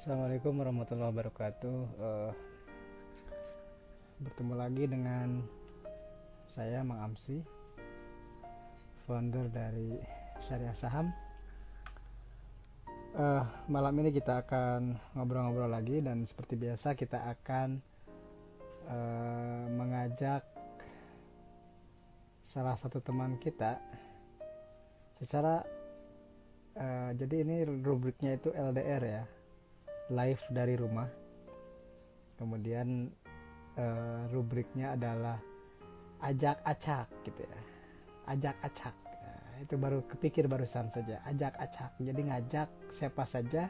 Assalamualaikum warahmatullahi wabarakatuh. Bertemu lagi dengan saya Mang Amsi, founder dari Syariah Saham. Malam ini kita akan ngobrol-ngobrol lagi, dan seperti biasa kita akan mengajak salah satu teman kita secara jadi ini rubriknya itu LDR ya, live dari rumah. Kemudian rubriknya adalah ajak acak gitu ya, ajak acak. Itu baru kepikir barusan saja, ajak acak. Jadi ngajak siapa saja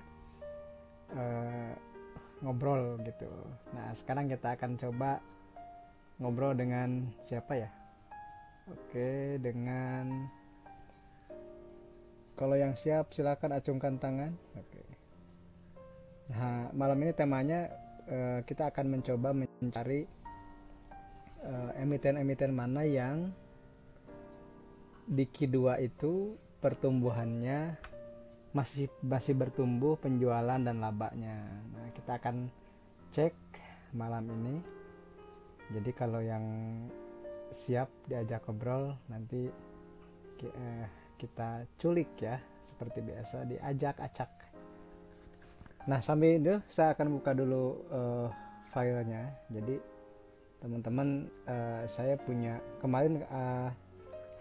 ngobrol gitu. Nah sekarang kita akan coba ngobrol dengan siapa ya? Oke, dengan, kalau yang siap silakan acungkan tangan. Oke. Nah, malam ini temanya kita akan mencoba mencari emiten-emiten mana yang di Q2 itu pertumbuhannya masih bertumbuh penjualan dan labanya. Nah, kita akan cek malam ini. Jadi kalau yang siap diajak ngobrol nanti kita culik ya, seperti biasa diajak acak. Nah sambil itu saya akan buka dulu filenya. Jadi teman-teman, saya punya kemarin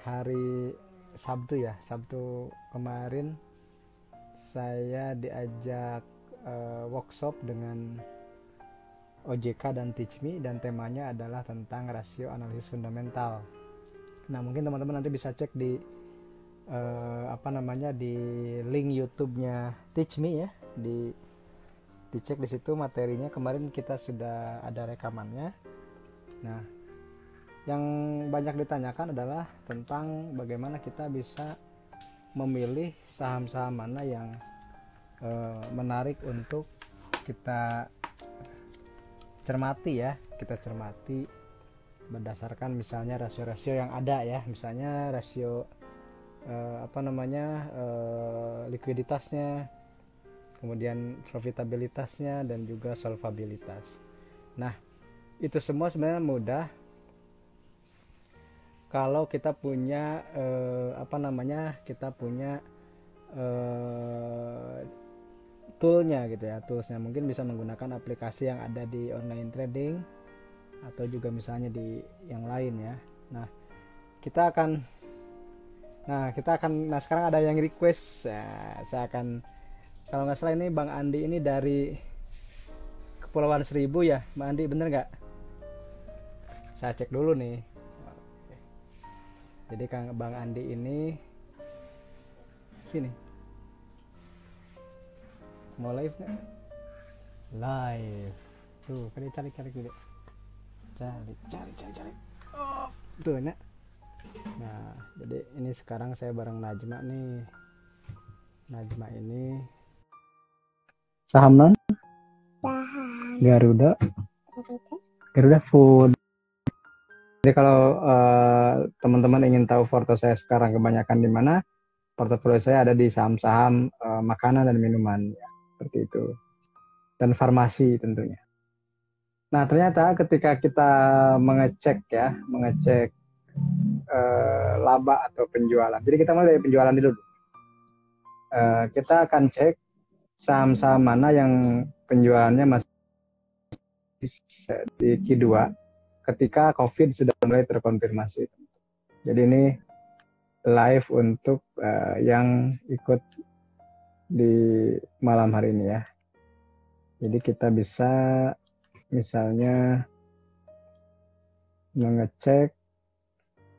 hari Sabtu ya, Sabtu kemarin saya diajak workshop dengan OJK dan Teach Me, dan temanya adalah tentang rasio analisis fundamental. Nah mungkin teman-teman nanti bisa cek di di link YouTube-nya Teach Me ya, dicek di situ materinya. Kemarin kita sudah ada rekamannya. Nah, yang banyak ditanyakan adalah tentang bagaimana kita bisa memilih saham-saham mana yang menarik untuk kita cermati ya. Kita cermati berdasarkan misalnya rasio-rasio yang ada ya, misalnya rasio likuiditasnya, kemudian profitabilitasnya, dan juga solvabilitas. Nah itu semua sebenarnya mudah kalau kita punya toolnya gitu ya. Toolsnya mungkin bisa menggunakan aplikasi yang ada di online trading atau juga misalnya di yang lain ya. Nah sekarang ada yang request ya, saya akan, kalau nggak salah ini Bang Andi ini dari Kepulauan Seribu ya, Bang Andi, bener nggak? Saya cek dulu nih. Oke. Jadi Bang Andi ini sini, mau live nggak? Live tuh, cari dulu, cari. Oh tuh nak. Nah jadi ini sekarang saya bareng Najma nih. Najma ini saham non Garuda Food. Jadi kalau teman-teman ingin tahu porto saya sekarang kebanyakan di mana, portofolio saya ada di saham-saham makanan dan minuman ya, seperti itu, dan farmasi tentunya. Nah ternyata ketika kita mengecek laba atau penjualan, jadi kita mulai dari penjualan dulu. Kita akan cek saham-saham mana yang penjualannya masih di Q2 ketika COVID sudah mulai terkonfirmasi. Jadi ini live untuk yang ikut di malam hari ini ya. Jadi kita bisa misalnya mengecek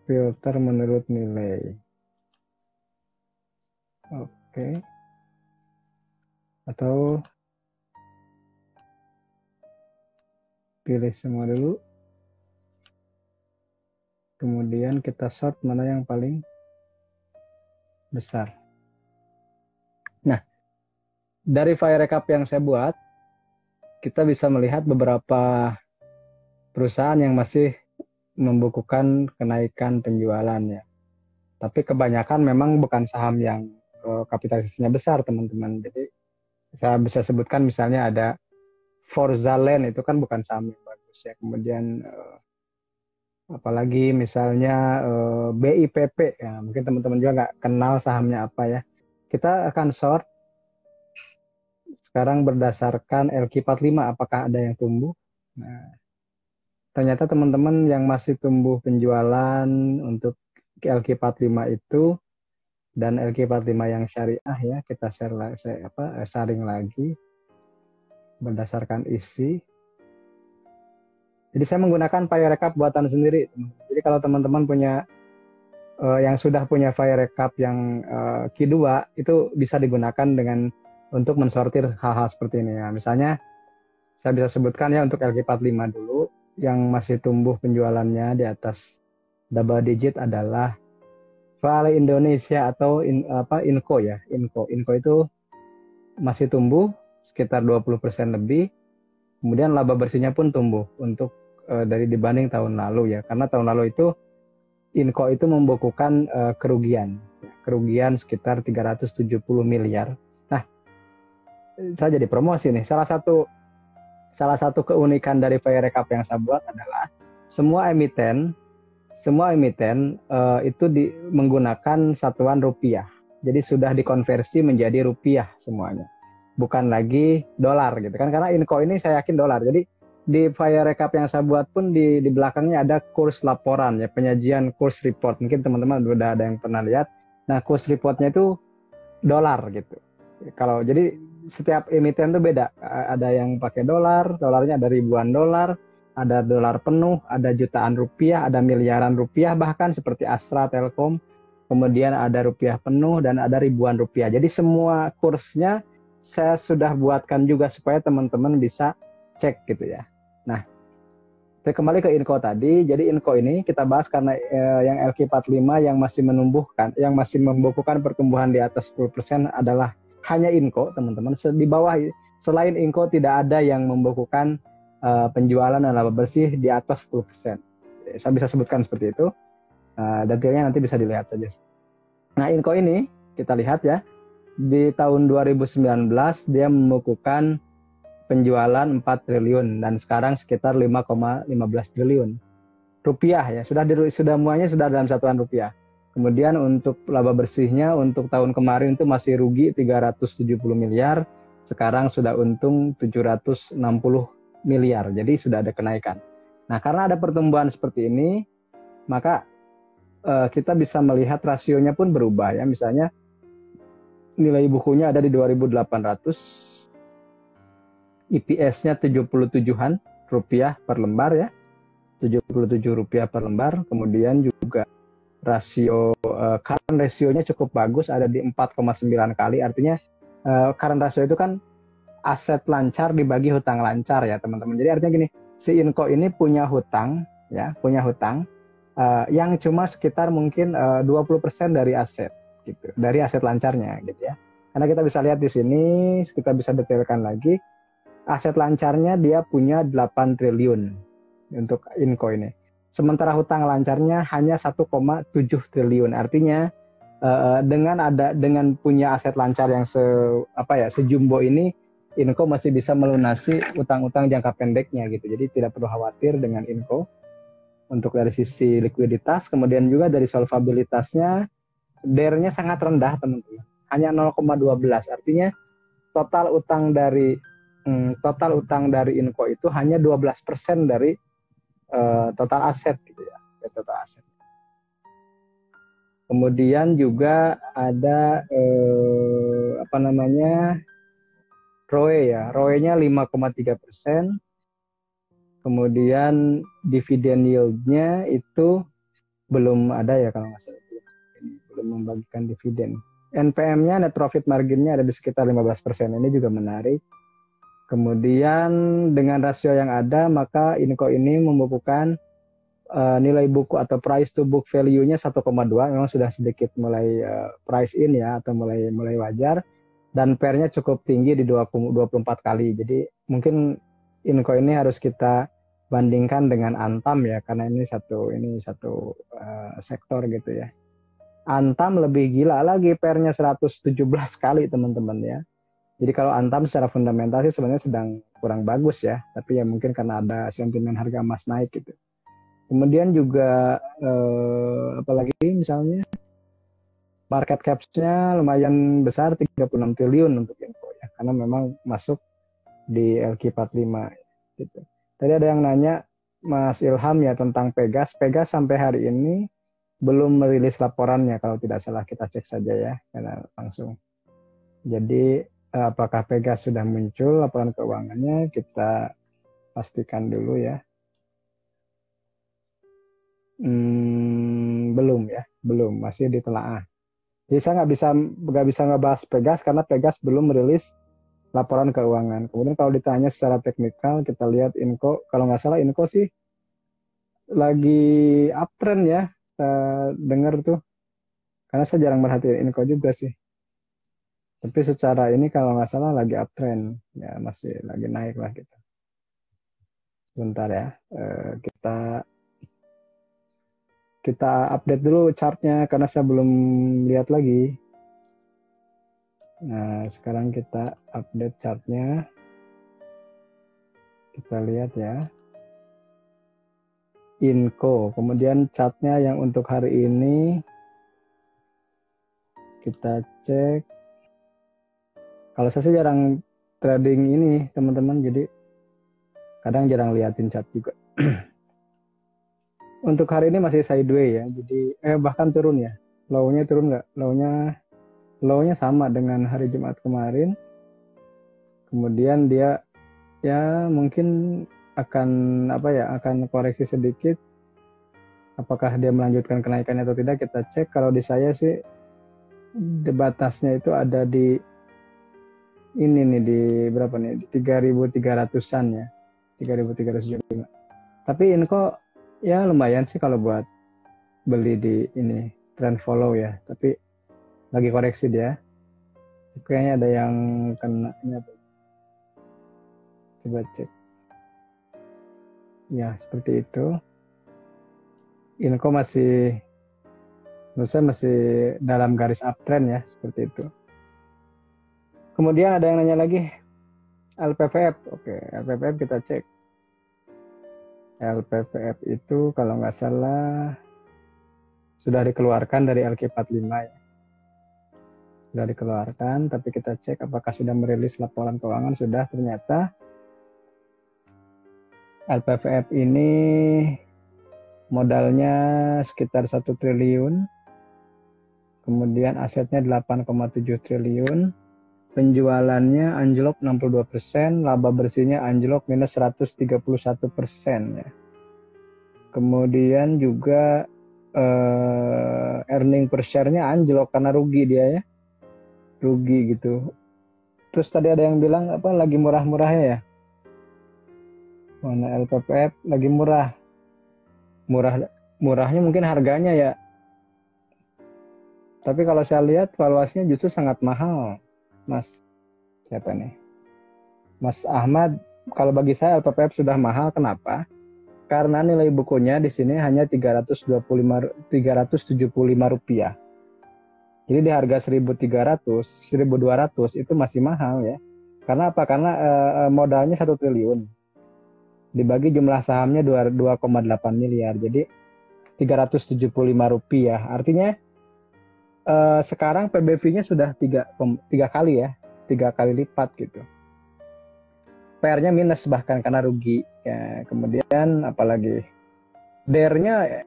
filter menurut nilai. Oke. Atau pilih semua dulu. Kemudian kita sort mana yang paling besar. Nah, dari file recap yang saya buat, kita bisa melihat beberapa perusahaan yang masih membukukan kenaikan penjualannya. Tapi kebanyakan memang bukan saham yang kapitalisasinya besar, teman-teman. Jadi Saya bisa sebutkan misalnya ada Forza Land, itu kan bukan saham yang bagus ya. Kemudian apalagi misalnya BIPP, ya, mungkin teman-teman juga nggak kenal sahamnya apa ya. Kita akan short sekarang berdasarkan LQ45, apakah ada yang tumbuh. Nah, ternyata teman-teman yang masih tumbuh penjualan untuk LQ45 itu dan LQ45 yang syariah ya, kita sharing lagi berdasarkan isi. Jadi saya menggunakan file recap buatan sendiri. Jadi kalau teman-teman punya yang sudah punya file recap yang Q2, itu bisa digunakan dengan untuk mensortir hal-hal seperti ini ya. Misalnya saya bisa sebutkan ya untuk LQ45 dulu, yang masih tumbuh penjualannya di atas double digit adalah Vale Indonesia atau Inco ya. Inco itu masih tumbuh sekitar 20% lebih. Kemudian laba bersihnya pun tumbuh untuk dari dibanding tahun lalu ya. Karena tahun lalu itu Inco itu membukukan kerugian sekitar 370 miliar. Nah, saya jadi promosi nih. Salah satu keunikan dari file recap yang saya buat adalah semua emiten itu menggunakan satuan rupiah. Jadi sudah dikonversi menjadi rupiah semuanya. Bukan lagi dolar gitu kan. Karena Inco ini saya yakin dolar. Jadi di file recap yang saya buat pun di belakangnya ada kurs laporan ya, penyajian kurs report. Mungkin teman-teman udah ada yang pernah lihat. Nah, kurs reportnya itu dolar gitu. Jadi setiap emiten itu beda. Ada yang pakai dolarnya ada ribuan dolar, ada dolar penuh, ada jutaan rupiah, ada miliaran rupiah bahkan seperti Astra Telkom. Kemudian ada rupiah penuh dan ada ribuan rupiah. Jadi semua kursnya saya sudah buatkan juga supaya teman-teman bisa cek gitu ya. Nah, saya kembali ke Inco tadi. Jadi Inco ini kita bahas karena yang LQ45 yang masih yang masih membukukan pertumbuhan di atas 10% adalah hanya Inco, teman-teman. Di bawah, selain Inco tidak ada yang membukukan penjualan dan laba bersih di atas 10%. Saya bisa sebutkan seperti itu. Detailnya nanti bisa dilihat saja. Nah, Inco ini kita lihat ya. Di tahun 2019 dia membukukan penjualan 4 triliun dan sekarang sekitar 5,15 triliun rupiah ya. Sudah semuanya sudah dalam satuan rupiah. Kemudian untuk laba bersihnya untuk tahun kemarin itu masih rugi 370 miliar, sekarang sudah untung 760 miliar. Jadi sudah ada kenaikan. Nah, karena ada pertumbuhan seperti ini, maka kita bisa melihat rasionya pun berubah ya. Misalnya nilai bukunya ada di 2.800, EPS-nya 77-an rupiah per lembar ya. 77 rupiah per lembar. Kemudian juga rasio current ratio-nya cukup bagus, ada di 4,9 kali. Artinya current ratio itu kan aset lancar dibagi hutang lancar ya, teman-teman. Jadi artinya gini, si Inco ini punya hutang yang cuma sekitar mungkin 20% dari aset gitu, dari aset lancarnya gitu ya. Karena kita bisa lihat di sini, kita bisa detailkan lagi. Aset lancarnya dia punya 8 triliun untuk Inco ini. Sementara hutang lancarnya hanya 1,7 triliun. Artinya dengan punya aset lancar yang sejumbo ini, Inco masih bisa melunasi utang-utang jangka pendeknya gitu. Jadi tidak perlu khawatir dengan Inco untuk dari sisi likuiditas. Kemudian juga dari solvabilitasnya, DER-nya sangat rendah teman-teman. Hanya 0,12. Artinya total utang dari Inco itu hanya 12% dari total aset gitu ya, total aset. Kemudian juga ada ROE ya, ROE-nya 5,3%. Kemudian dividen yield-nya itu belum ada ya kalau nggak salah, belum membagikan dividen. NPM-nya, net profit margin-nya ada di sekitar 15%. Ini juga menarik. Kemudian dengan rasio yang ada, maka Inco ini membukukan nilai buku atau price to book value-nya 1,2. Memang sudah sedikit mulai price in ya, atau mulai wajar. Dan PER-nya cukup tinggi di 24 kali. Jadi mungkin Inco ini harus kita bandingkan dengan Antam ya, karena ini satu sektor gitu ya. Antam lebih gila lagi, PER-nya 117 kali teman-teman ya. Jadi kalau Antam secara fundamental sih sebenarnya sedang kurang bagus ya, tapi ya mungkin karena ada sentimen harga emas naik gitu. Kemudian juga apalagi misalnya market caps-nya lumayan besar 36 triliun untuk Info ya, karena memang masuk di LQ45 gitu. Tadi ada yang nanya Mas Ilham ya tentang Pegas. Pegas sampai hari ini belum merilis laporannya kalau tidak salah, kita cek saja ya karena langsung. Jadi apakah Pegas sudah muncul laporan keuangannya, kita pastikan dulu ya. Belum ya, belum, masih ditelaah. Jadi saya nggak bisa ngebahas Pegas karena Pegas belum merilis laporan keuangan. Kemudian kalau ditanya secara teknikal, kita lihat Inco, kalau nggak salah Inco sih lagi uptrend ya, saya dengar tuh. Karena saya jarang merhatiin Inco juga sih. Tapi secara ini kalau nggak salah lagi uptrend, ya masih lagi naik lah gitu. Sebentar ya, kita update dulu chartnya karena saya belum lihat lagi. Nah, sekarang kita update chartnya. Kita lihat ya. Inco. Kemudian chartnya yang untuk hari ini kita cek. Kalau saya sih jarang trading ini teman-teman, jadi kadang jarang liatin chart juga. Untuk hari ini masih sideways ya, jadi bahkan turun ya. Low-nya turun nggak? Low-nya sama dengan hari Jumat kemarin. Kemudian dia ya mungkin akan akan koreksi sedikit. Apakah dia melanjutkan kenaikannya atau tidak, kita cek. Kalau di saya sih di batasnya itu ada di ini nih, di berapa nih, di 3.300-an ya, 3.375. Tapi Inco ya lumayan sih kalau buat beli di ini trend follow ya, tapi lagi koreksi dia. Kayaknya ada yang kena ini apa? Coba cek ya, seperti itu. Inco masih, menurut saya masih dalam garis uptrend ya, seperti itu. Kemudian ada yang nanya lagi LPVF. Oke, LPVF kita cek. LPVF itu kalau nggak salah sudah dikeluarkan dari LQ45 ya. Sudah dikeluarkan, tapi kita cek apakah sudah merilis laporan keuangan. Sudah, ternyata LPVF ini modalnya sekitar 1 triliun. Kemudian asetnya 8,7 triliun. Penjualannya anjlok 62%, laba bersihnya anjlok minus 131% ya. Kemudian juga earning per share-nya anjlok karena rugi dia ya. Rugi gitu. Terus tadi ada yang bilang apa lagi murah-murahnya ya. Mana LPPF lagi murah. Murahnya mungkin harganya ya. Tapi kalau saya lihat valuasinya justru sangat mahal. Mas siapa nih? Mas Ahmad, kalau bagi saya LPPF sudah mahal. Kenapa? Karena nilai bukunya di sini hanya 375 rupiah. Jadi di harga 1.300, 1.200 itu masih mahal ya. Karena apa? Karena modalnya 1 triliun. Dibagi jumlah sahamnya 2,8 miliar. Jadi 375 rupiah. Artinya sekarang PBV-nya sudah 3 kali ya, 3 kali lipat gitu. PR-nya minus bahkan karena rugi. Ya, kemudian apalagi DER-nya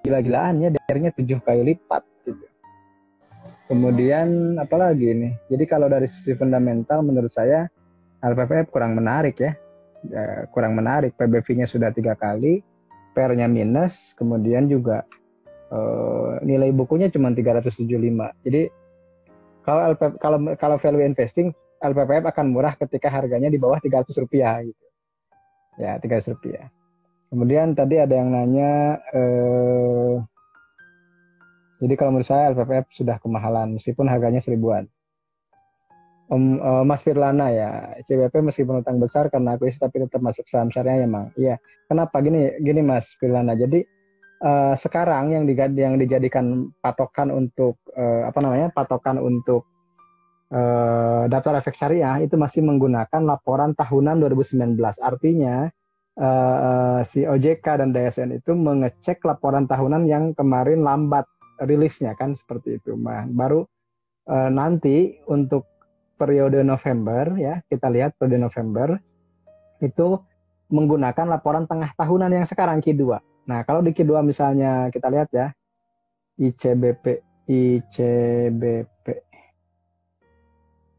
gila-gilaan ya, DER-nya 7 kali lipat gitu. Kemudian apalagi ini. Jadi kalau dari sisi fundamental menurut saya LPPF kurang menarik ya. Kurang menarik, PBV-nya sudah 3 kali, PR-nya minus, kemudian juga nilai bukunya cuma 375. Jadi kalau value investing LPPF akan murah ketika harganya di bawah 300 rupiah gitu. Ya, 300 rupiah. Kemudian tadi ada yang nanya jadi kalau menurut saya LPPF sudah kemahalan meskipun harganya 1.000-an. Mas Firlana ya, CBP meskipun utang besar karena akuisisi tapi tetap masuk saham syariah emang. Iya. Kenapa gini Mas Firlana? Jadi sekarang yang dijadikan patokan untuk patokan untuk daftar efek syariah itu masih menggunakan laporan tahunan 2019. Artinya si OJK dan DSN itu mengecek laporan tahunan yang kemarin lambat rilisnya kan seperti itu. Nah, baru nanti untuk periode November ya, kita lihat periode November itu menggunakan laporan tengah tahunan yang sekarang Q2. Nah, kalau di Q2 misalnya kita lihat ya, ICBP.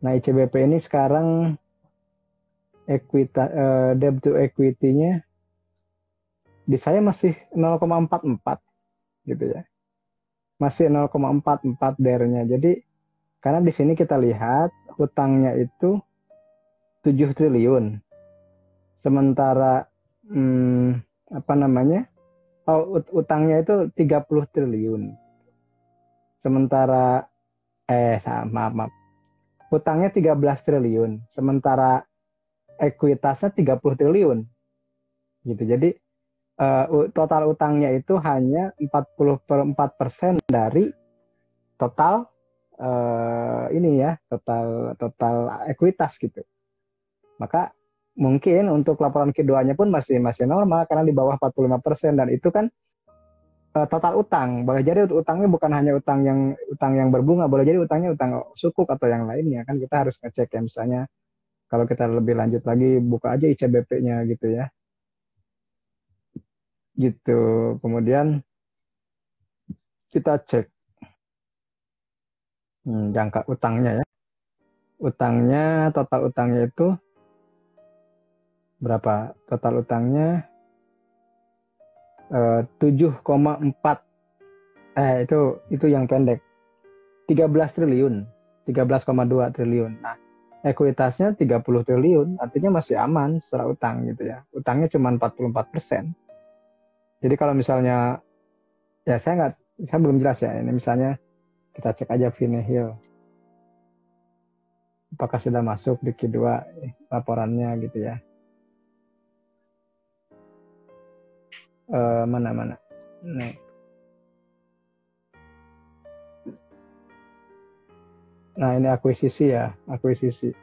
Nah, ICBP ini sekarang debt to equity-nya di saya masih 0,44 gitu ya. Masih 0,44 DER-nya. Jadi karena di sini kita lihat utangnya itu 7 triliun. Sementara utangnya itu 30 triliun. Sementara maaf. Utangnya 13 triliun. Sementara ekuitasnya 30 triliun. Gitu. Jadi total utangnya itu hanya 40% dari total total ekuitas gitu. Maka mungkin untuk laporan keduanya pun masih normal karena di bawah 45% dan itu kan total utang. Boleh jadi utangnya bukan hanya utang yang berbunga, boleh jadi utangnya utang sukuk atau yang lainnya kan kita harus ngecek ya misalnya kalau kita lebih lanjut lagi buka aja ICBP-nya gitu ya. Gitu. Kemudian kita cek jangka utangnya ya. Total utangnya itu berapa? Total utangnya 7,4 itu yang pendek. 13 triliun, 13,2 triliun. Nah, ekuitasnya 30 triliun, artinya masih aman secara utang gitu ya. Utangnya cuma 44%. Jadi kalau misalnya ya saya belum jelas ya. Ini misalnya kita cek aja Vinehil. Apakah sudah masuk di Q2 laporannya gitu ya. Mana? Nah, ini akuisisi ya, akuisisi.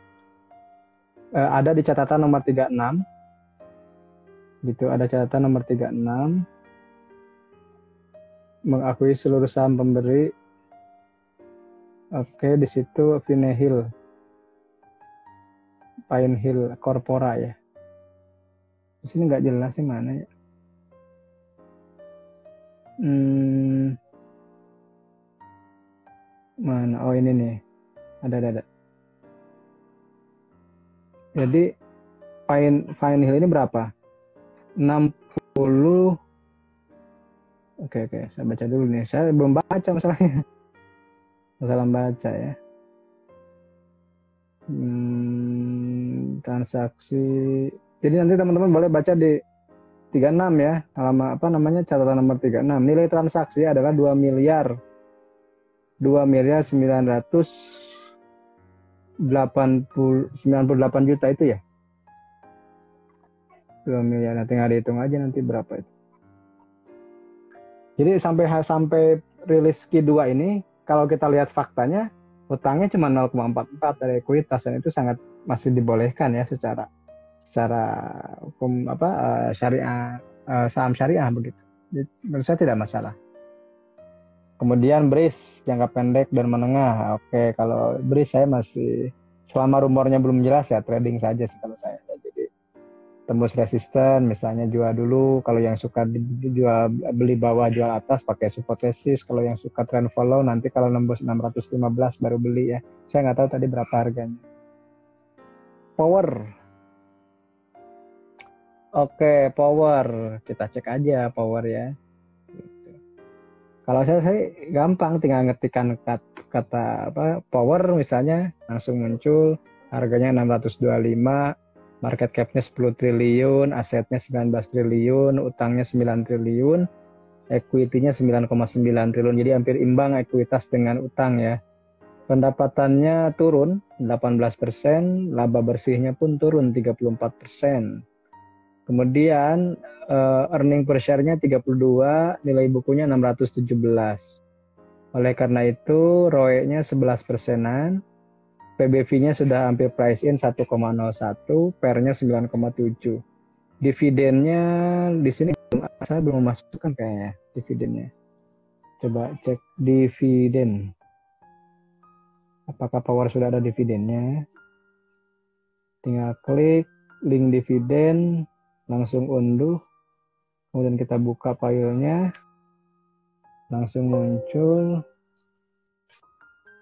Ada di catatan nomor 36. Gitu, ada catatan nomor 36. Mengakui seluruh saham pemberi. Oke, di situ Vinehil. Pine Hill Corpora ya. Di sini nggak jelas sih mana ya. Mana? Oh ini nih. Ada. Jadi Pine Hill ini berapa? 60. Oke, saya baca dulu nih. Saya belum baca masalahnya. Masalah baca ya. Transaksi. Jadi nanti teman-teman boleh baca di 36 ya. Catatan nomor 36. Nilai transaksi adalah 2 miliar 998 juta itu ya. 2 miliar. Nah, tinggal dihitung aja nanti berapa itu. Jadi sampai rilis Q2 ini kalau kita lihat faktanya utangnya cuma 0,44 dari ekuitas dan itu sangat masih dibolehkan ya secara hukum syariah, saham syariah begitu. Jadi, menurut saya tidak masalah. Kemudian BRIS jangka pendek dan menengah. Oke, kalau BRIS saya masih selama rumornya belum jelas ya trading saja sih kalau saya. Jadi tembus resisten misalnya jual dulu, kalau yang suka jual beli bawah jual atas pakai support resist, kalau yang suka trend follow nanti kalau nembus 615 baru beli ya. Saya nggak tahu tadi berapa harganya. Power. Oke, power. Kita cek aja power ya. Kalau saya gampang tinggal ngetikkan kata power misalnya langsung muncul harganya 625, market cap-nya 10 triliun, asetnya 19 triliun, utangnya 9 triliun, equity-nya 9,9 triliun. Jadi hampir imbang ekuitas dengan utang ya. Pendapatannya turun 18%, laba bersihnya pun turun 34%. Kemudian earning per share-nya 32, nilai bukunya 617. Oleh karena itu ROE-nya 11%-an, PBV-nya sudah hampir price in 1,01, PER-nya 9,7. Dividennya di sini saya belum memasukkan kayaknya dividennya. Coba cek dividen. Apakah Power sudah ada dividennya? Tinggal klik link dividen, langsung unduh. Kemudian kita buka filenya. Langsung muncul.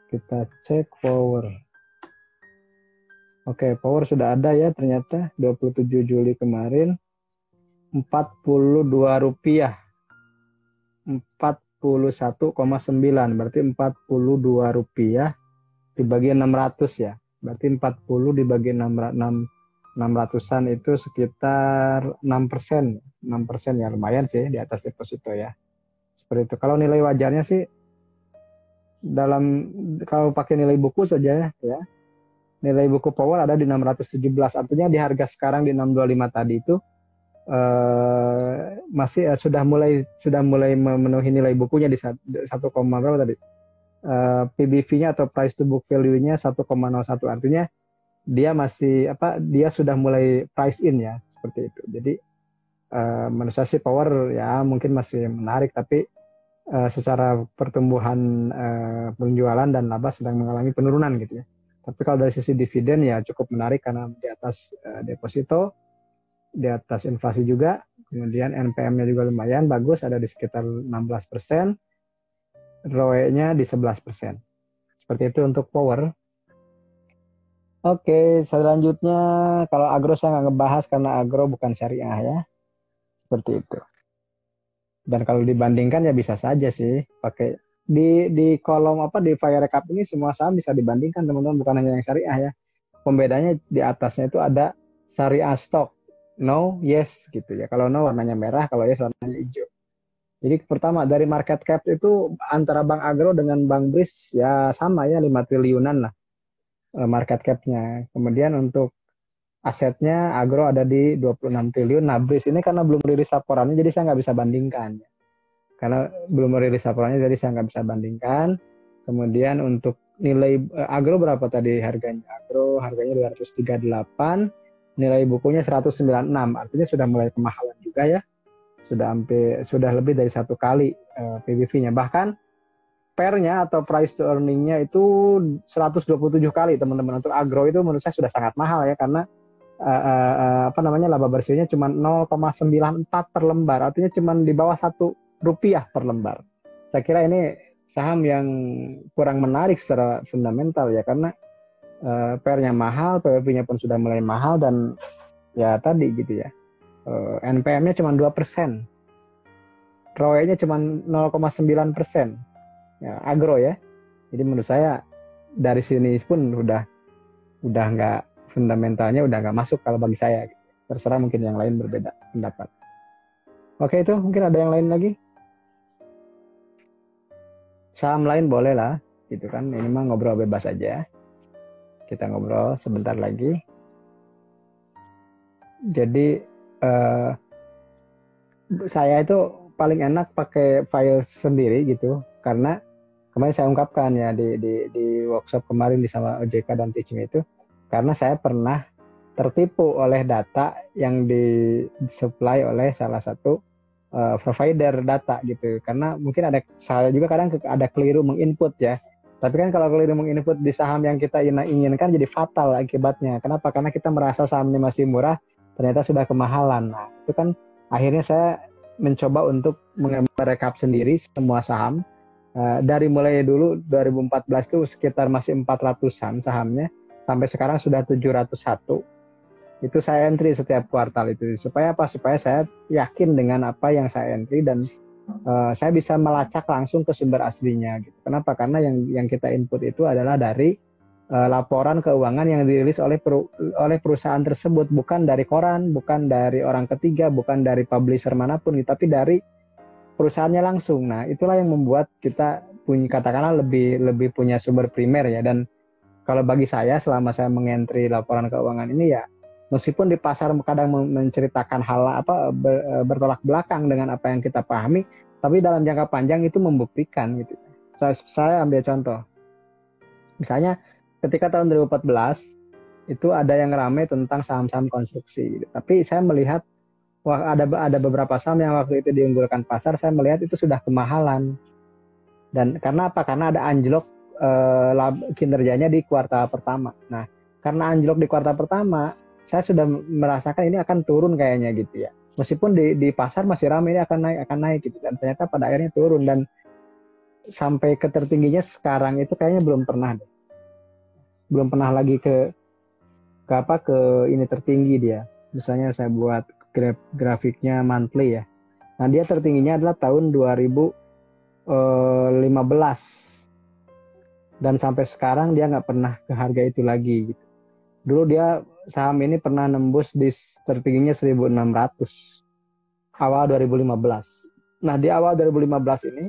Kita cek Power. Oke, Power sudah ada ya ternyata 27 Juli kemarin. Rp42. 41,9 berarti Rp42 dibagi 600 ya. Berarti 40 dibagi 600-an itu sekitar 6%. 6% ya lumayan sih di atas deposito ya. Seperti itu. Kalau nilai wajarnya sih kalau pakai nilai buku saja ya. Nilai buku Power ada di 617. Artinya di harga sekarang di 625 tadi itu masih sudah mulai memenuhi nilai bukunya di 1, berapa tadi? PBV-nya atau price to book value-nya 1,01. Artinya dia sudah mulai price in ya, seperti itu. Jadi menurut saya sih Power ya mungkin masih menarik, tapi secara pertumbuhan penjualan dan laba sedang mengalami penurunan gitu ya. Tapi kalau dari sisi dividen ya cukup menarik karena di atas deposito, di atas inflasi juga, kemudian NPM-nya juga lumayan bagus, ada di sekitar 16%, ROE-nya di 11%. Seperti itu untuk Power. Oke, selanjutnya kalau agro saya nggak ngebahas karena agro bukan syariah ya. Seperti itu. Dan kalau dibandingkan ya bisa saja sih pakai di kolom di fire recap ini semua saham bisa dibandingkan teman-teman, bukan hanya yang syariah ya. Pembedanya di atasnya itu ada syariah stock, no, yes gitu ya. Kalau no warnanya merah, kalau yes warnanya hijau. Jadi pertama dari market cap itu antara Bank Agro dengan Bank BRIS ya sama ya 5 triliunan lah market cap-nya. Kemudian untuk asetnya Agro ada di 26 triliun. Nah BRIS ini karena belum rilis laporannya jadi saya nggak bisa bandingkan. Karena belum merilis laporannya jadi saya nggak bisa bandingkan. Kemudian untuk nilai Agro berapa tadi harganya? Agro harganya 238, nilai bukunya 196. Artinya sudah mulai kemahalan juga ya. Sudah lebih dari 1 kali PBV-nya. Bahkan PER-nya atau price to earning-nya itu 127 kali teman-teman. Untuk Agro itu menurut saya sudah sangat mahal ya karena laba bersihnya cuma 0,94 per lembar. Artinya cuma di bawah Rp1 per lembar. Saya kira ini saham yang kurang menarik secara fundamental ya karena PER-nya mahal, PBV-nya pun sudah mulai mahal dan ya tadi gitu ya. NPM-nya cuma 2%. ROE-nya cuma 0,9%. Ya, Agro ya. Jadi menurut saya dari sini pun udah nggak, fundamentalnya udah nggak masuk kalau bagi saya. Terserah mungkin yang lain berbeda pendapat. Oke, itu mungkin ada yang lain lagi. Saham lain boleh lah, gitu kan. Ini mah ngobrol bebas aja. Kita ngobrol sebentar lagi. Jadi saya itu paling enak pakai file sendiri gitu, karena kemarin saya ungkapkan ya di workshop kemarin sama OJK dan teaching itu, karena saya pernah tertipu oleh data yang disuplai oleh salah satu provider data gitu, karena mungkin saya juga kadang ada keliru menginput ya, tapi kan kalau keliru menginput di saham yang kita inginkan jadi fatal akibatnya. Kenapa? Karena kita merasa saham ini masih murah, ternyata sudah kemahalan. Nah itu kan akhirnya saya mencoba untuk merekap sendiri semua saham dari mulai dulu 2014 tuh sekitar masih 400-an sahamnya, sampai sekarang sudah 701. Itu saya entry setiap kuartal itu. Supaya apa? Supaya saya yakin dengan apa yang saya entry dan saya bisa melacak langsung ke sumber aslinya. Gitu. Kenapa? Karena yang kita input itu adalah dari laporan keuangan yang dirilis oleh perusahaan tersebut, bukan dari koran, bukan dari orang ketiga, bukan dari publisher manapun, gitu, tapi dari perusahaannya langsung. Nah, itulah yang membuat kita katakanlah lebih punya sumber primer ya. Dan kalau bagi saya selama saya mengentry laporan keuangan ini ya, meskipun di pasar kadang menceritakan hal bertolak belakang dengan apa yang kita pahami, tapi dalam jangka panjang itu membuktikan gitu. Saya ambil contoh. Misalnya ketika tahun 2014 itu ada yang ramai tentang saham-saham konstruksi gitu. Tapi saya melihat wah, ada beberapa saham yang waktu itu diunggulkan pasar, saya melihat itu sudah kemahalan. Dan karena apa? Karena ada anjlok kinerjanya di kuartal pertama. Nah, karena anjlok di kuartal pertama, saya sudah merasakan ini akan turun kayaknya gitu ya. Meskipun di pasar masih ramai ini akan naik gitu. Dan ternyata pada akhirnya turun, dan sampai ke tertingginya sekarang itu kayaknya belum pernah deh. Belum pernah lagi ke ini tertinggi dia. Misalnya saya buat grafiknya monthly ya. Nah, dia tertingginya adalah tahun 2015. Dan sampai sekarang dia nggak pernah ke harga itu lagi gitu. Dulu dia saham ini pernah nembus di tertingginya 1.600 awal 2015. Nah, di awal 2015 ini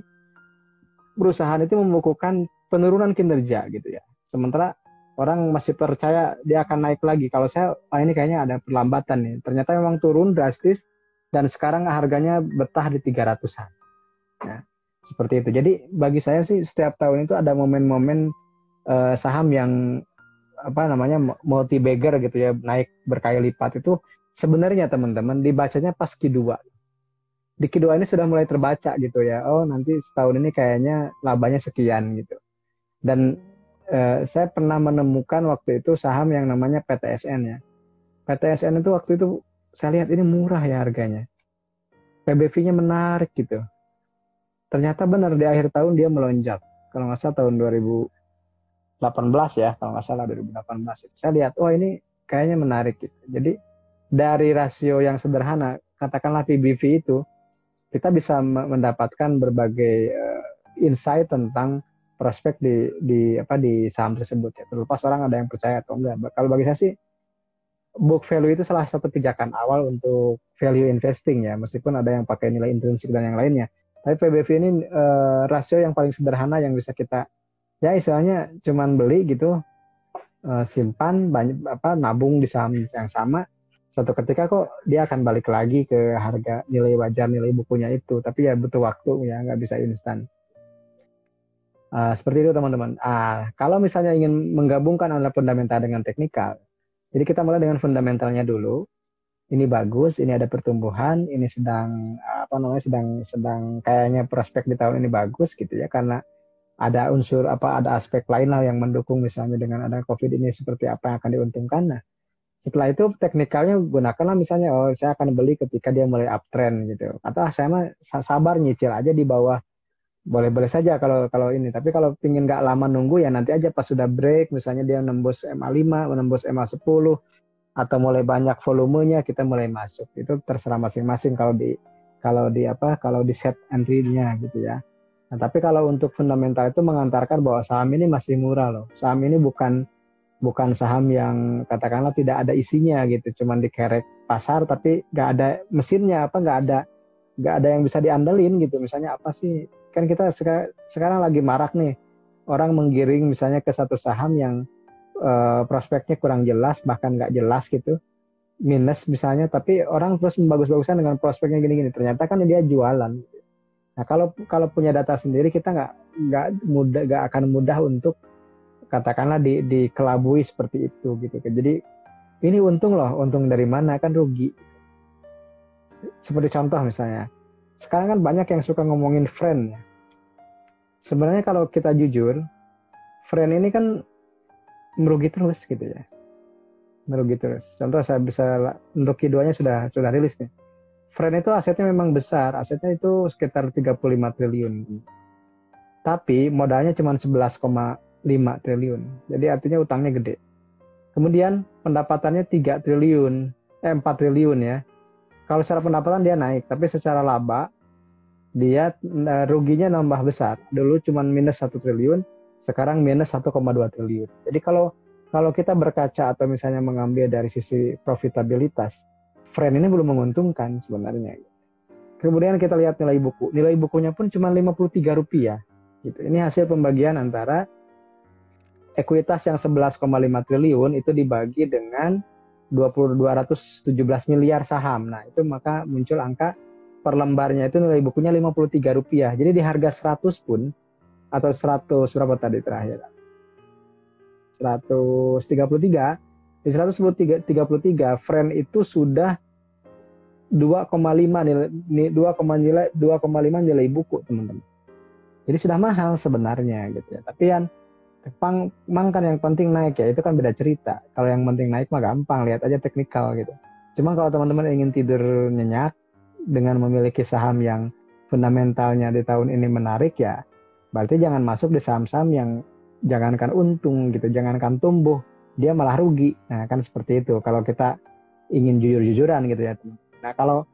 perusahaan itu membukukan penurunan kinerja gitu ya. Sementara orang masih percaya dia akan naik lagi. Kalau saya, ini kayaknya ada perlambatan nih. Ternyata memang turun drastis dan sekarang harganya betah di 300-an. Nah, seperti itu. Jadi bagi saya sih setiap tahun itu ada momen-momen saham yang multi bagger gitu ya, naik berkali lipat. Itu sebenarnya teman-teman dibacanya pas Q2. Di Q2 ini sudah mulai terbaca gitu ya. Oh, nanti setahun ini kayaknya labanya sekian gitu. Dan saya pernah menemukan waktu itu saham yang namanya PTSN ya. PTSN itu waktu itu saya lihat ini murah ya harganya. PBV-nya menarik gitu. Ternyata benar di akhir tahun dia melonjak. Kalau nggak salah tahun 2018 ya, kalau nggak salah 2018. Saya lihat, oh ini kayaknya menarik gitu. Jadi dari rasio yang sederhana, katakanlah PBV itu, kita bisa mendapatkan berbagai insight tentang prospek di saham tersebut ya. Terlepas orang ada yang percaya atau enggak. Kalau bagi saya sih book value itu salah satu pijakan awal untuk value investing ya, meskipun ada yang pakai nilai intrinsik dan yang lainnya. Tapi PBV ini rasio yang paling sederhana yang bisa kita ya istilahnya cuman beli gitu, simpan banyak nabung di saham yang sama. Suatu ketika kok dia akan balik lagi ke harga nilai wajar nilai bukunya itu, tapi ya butuh waktu ya, nggak bisa instan. Seperti itu teman-teman. Kalau misalnya ingin menggabungkan antara fundamental dengan teknikal, jadi kita mulai dengan fundamentalnya dulu. Ini bagus, ini ada pertumbuhan, ini sedang sedang kayaknya prospek di tahun ini bagus gitu ya, karena ada unsur ada aspek lain lah yang mendukung, misalnya dengan ada COVID ini seperti apa yang akan diuntungkan. Nah, setelah itu teknikalnya gunakanlah, misalnya saya akan beli ketika dia mulai uptrend gitu, atau saya mah sabar nyicil aja di bawah. Boleh-boleh saja kalau ini, tapi kalau pingin nggak lama nunggu ya nanti aja pas sudah break, misalnya dia nembus MA5, menembus MA10 atau mulai banyak volumenya kita mulai masuk. Itu terserah masing-masing kalau di set entry-nya gitu ya. Nah, tapi kalau untuk fundamental itu mengantarkan bahwa saham ini masih murah loh. Saham ini bukan saham yang katakanlah tidak ada isinya gitu, cuman dikerek pasar tapi nggak ada mesinnya, nggak ada yang bisa diandelin gitu. Misalnya apa sih, kan kita sekarang lagi marak nih orang menggiring misalnya ke satu saham yang prospeknya kurang jelas, bahkan nggak jelas gitu, minus misalnya, tapi orang terus membagus-baguskan dengan prospeknya gini-gini, ternyata kan dia jualan. Nah, kalau punya data sendiri kita nggak akan mudah untuk katakanlah dikelabui seperti itu gitu. Jadi ini untung loh, untung dari mana, kan rugi. Seperti contoh misalnya, sekarang kan banyak yang suka ngomongin friend ya. Sebenarnya kalau kita jujur, friend ini kan merugi terus gitu ya. Merugi terus. Contoh saya bisa, untuk Q2-nya sudah rilis nih. Friend itu asetnya memang besar, asetnya itu sekitar 35 triliun. Tapi modalnya cuma 11,5 triliun. Jadi artinya utangnya gede. Kemudian pendapatannya 4 triliun ya. Kalau secara pendapatan dia naik, tapi secara laba dia ruginya nambah besar. Dulu cuma minus 1 triliun, sekarang minus 1,2 triliun. Jadi kalau kita berkaca atau misalnya mengambil dari sisi profitabilitas, friend ini belum menguntungkan sebenarnya. Kemudian kita lihat nilai buku. Nilai bukunya pun cuma Rp53. Gitu. Ini hasil pembagian antara ekuitas yang 11,5 triliun itu dibagi dengan 217 miliar saham. Nah, itu maka muncul angka per lembarnya itu nilai bukunya Rp53. Jadi di harga 100 pun, atau 100 berapa tadi terakhir? 133. Di 133 friend itu sudah 2,5 nilai buku, teman-teman. Jadi sudah mahal sebenarnya gitu ya. Tapi kan kan yang penting naik ya, itu kan beda cerita. Kalau yang penting naik mah gampang, lihat aja teknikal gitu. Cuma kalau teman-teman ingin tidur nyenyak dengan memiliki saham yang fundamentalnya di tahun ini menarik ya, berarti jangan masuk di saham-saham yang jangankan untung gitu, jangankan tumbuh, dia malah rugi. Nah kan seperti itu kalau kita ingin jujur-jujuran gitu ya. Nah kalau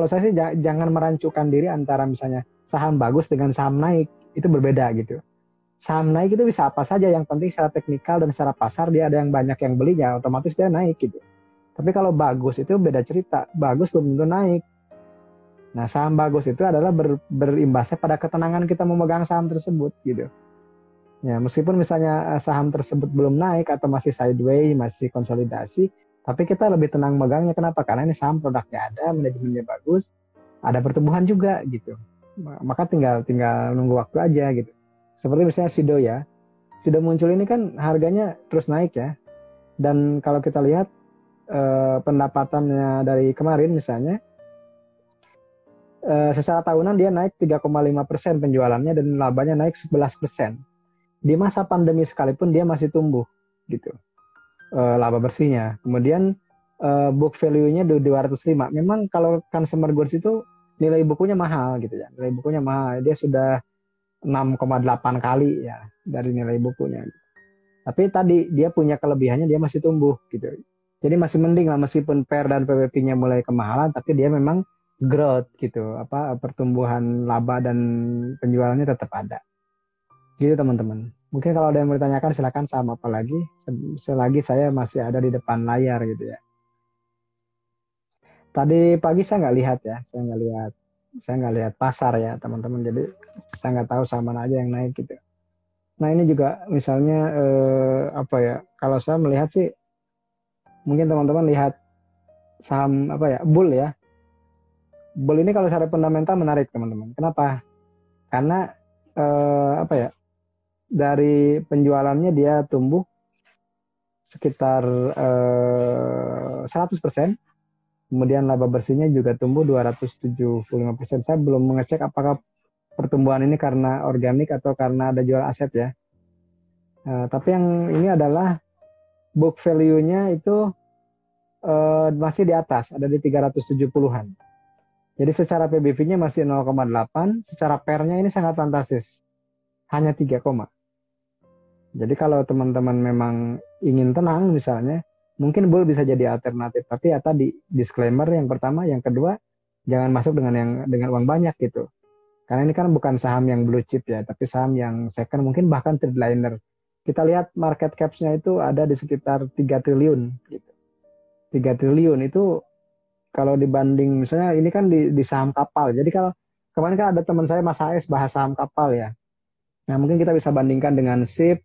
saya sih jangan merancukan diri antara misalnya saham bagus dengan saham naik, itu berbeda gitu. Saham naik itu bisa apa saja, yang penting secara teknikal dan secara pasar dia ada yang banyak yang belinya, otomatis dia naik gitu. Tapi kalau bagus itu beda cerita, bagus belum tentu naik. Nah saham bagus itu adalah berimbasnya pada ketenangan kita memegang saham tersebut gitu. Ya meskipun misalnya saham tersebut belum naik atau masih sideways, masih konsolidasi, tapi kita lebih tenang megangnya. Kenapa? Karena ini saham produknya ada, manajemennya bagus, ada pertumbuhan juga gitu. Maka tinggal nunggu waktu aja gitu. Seperti misalnya Sido ya. Sido muncul ini kan harganya terus naik ya. Dan kalau kita lihat pendapatannya dari kemarin misalnya, secara tahunan dia naik 3,5% penjualannya dan labanya naik 11%. Di masa pandemi sekalipun dia masih tumbuh gitu. Laba bersihnya. Kemudian book value-nya 205. Memang kalau consumer goods itu nilai bukunya mahal gitu ya. Nilai bukunya mahal. Dia sudah 6,8 kali ya dari nilai bukunya. Tapi tadi dia punya kelebihannya, dia masih tumbuh gitu. Jadi masih mending lah meskipun PER dan PBP-nya mulai kemahalan, tapi dia memang growth gitu. Pertumbuhan laba dan penjualannya tetap ada. Gitu teman-teman. Mungkin kalau ada yang mau ditanyakan silakan, sama apa lagi selagi saya masih ada di depan layar gitu ya. Tadi pagi saya nggak lihat ya, saya nggak lihat pasar ya teman-teman, jadi saya nggak tahu saham mana aja yang naik gitu. Nah ini juga misalnya kalau saya melihat sih, mungkin teman-teman lihat saham Bull ya. Bull ini kalau secara fundamental menarik teman-teman. Kenapa? Karena dari penjualannya dia tumbuh sekitar 100%. Kemudian laba bersihnya juga tumbuh 275%. Saya belum mengecek apakah pertumbuhan ini karena organik atau karena ada jual aset ya. Tapi yang ini adalah book value-nya itu masih di atas, ada di 370-an. Jadi secara PBV-nya masih 0,8, secara PER-nya ini sangat fantastis. Hanya 3, jadi kalau teman-teman memang ingin tenang misalnya, mungkin Bull bisa jadi alternatif. Tapi ya tadi disclaimer yang pertama, yang kedua jangan masuk dengan uang banyak gitu. Karena ini kan bukan saham yang blue chip ya, tapi saham yang second, mungkin bahkan third liner. Kita lihat market caps-nya itu ada di sekitar 3 triliun gitu. 3 triliun itu kalau dibanding misalnya ini kan di saham kapal. Jadi kalau kemarin kan ada teman saya Mas AS bahas saham kapal ya. Nah mungkin kita bisa bandingkan dengan SIP